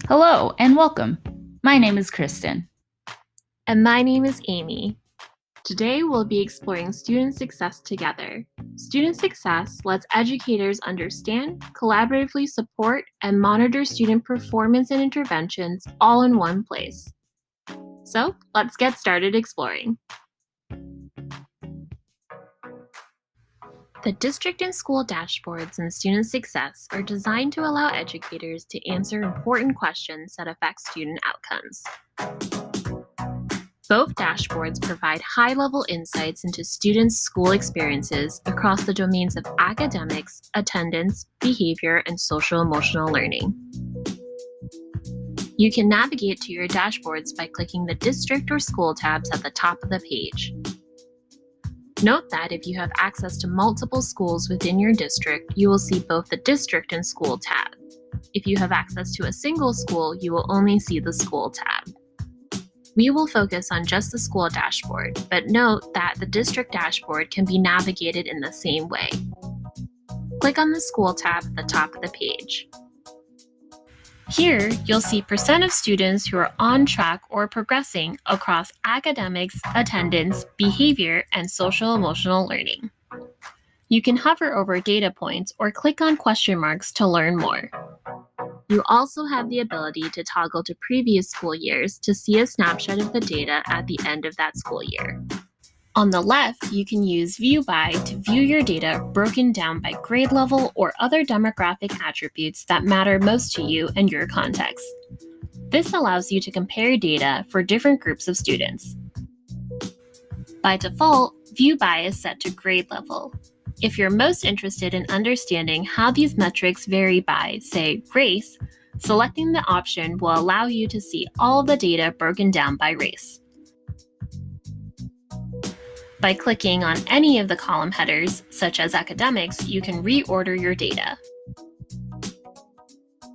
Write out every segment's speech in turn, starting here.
Hello and welcome. My name is Kristen. And my name is Amy. Today we'll be exploring student success together. Student success lets educators understand, collaboratively support, and monitor student performance and interventions all in one place. So let's get started exploring. The district and school dashboards in student success are designed to allow educators to answer important questions that affect student outcomes. Both dashboards provide high-level insights into students' school experiences across the domains of academics, attendance, behavior, and social-emotional learning. You can navigate to your dashboards by clicking the district or school tabs at the top of the page. Note that if you have access to multiple schools within your district, you will see both the district and school tab. If you have access to a single school, you will only see the school tab. We will focus on just the school dashboard, but note that the district dashboard can be navigated in the same way. Click on the school tab at the top of the page. Here, you'll see percent of students who are on track or progressing across academics, attendance, behavior, and social-emotional learning. You can hover over data points or click on question marks to learn more. You also have the ability to toggle to previous school years to see a snapshot of the data at the end of that school year. On the left, you can use View By to view your data broken down by grade level or other demographic attributes that matter most to you and your context. This allows you to compare data for different groups of students. By default, View By is set to grade level. If you're most interested in understanding how these metrics vary by, say, race, selecting the option will allow you to see all of the data broken down by race. By clicking on any of the column headers, such as academics, you can reorder your data.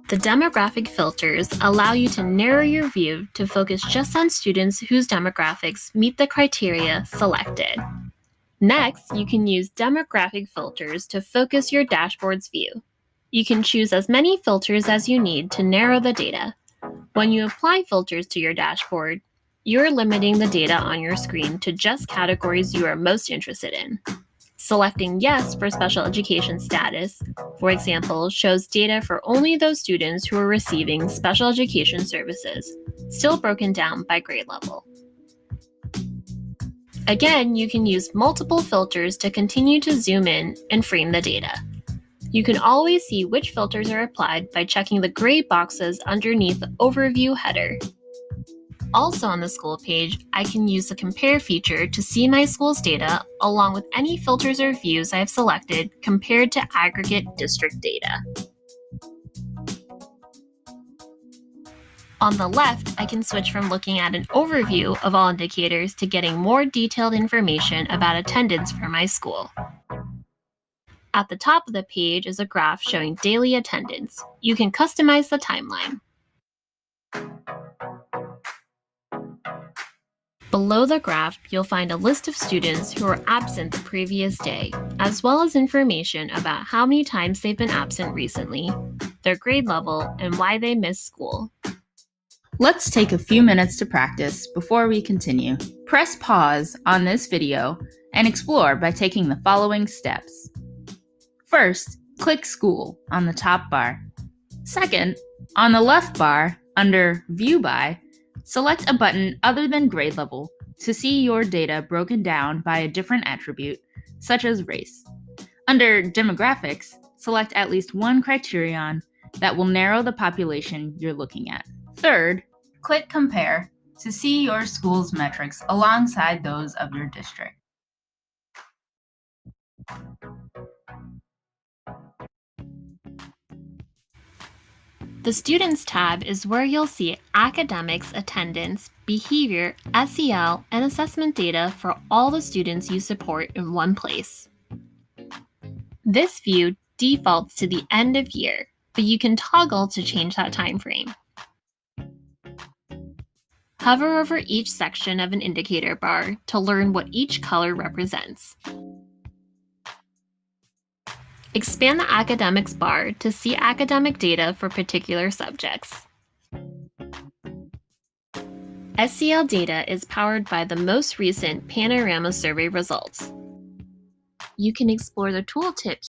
The demographic filters allow you to narrow your view to focus just on students whose demographics meet the criteria selected. Next, you can use demographic filters to focus your dashboard's view. You can choose as many filters as you need to narrow the data. When you apply filters to your dashboard, you're limiting the data on your screen to just categories you are most interested in. Selecting Yes for special education status, for example, shows data for only those students who are receiving special education services, still broken down by grade level. Again, you can use multiple filters to continue to zoom in and frame the data. You can always see which filters are applied by checking the gray boxes underneath the Overview header. Also on the school page, I can use the Compare feature to see my school's data along with any filters or views I have selected compared to aggregate district data. On the left, I can switch from looking at an overview of all indicators to getting more detailed information about attendance for my school. At the top of the page is a graph showing daily attendance. You can customize the timeline. Below the graph, you'll find a list of students who were absent the previous day, as well as information about how many times they've been absent recently, their grade level, and why they missed school. Let's take a few minutes to practice before we continue. Press pause on this video and explore by taking the following steps. First, click School on the top bar. Second, on the left bar, under View By, select a button other than grade level to see your data broken down by a different attribute, such as race. Under Demographics, select at least one criterion that will narrow the population you're looking at. Third, click Compare to see your school's metrics alongside those of your district. The Students tab is where you'll see academics, attendance, behavior, SEL, and assessment data for all the students you support in one place. This view defaults to the end of year, but you can toggle to change that time frame. Hover over each section of an indicator bar to learn what each color represents. Expand the Academics bar to see academic data for particular subjects. SEL data is powered by the most recent Panorama survey results. You can explore the tooltips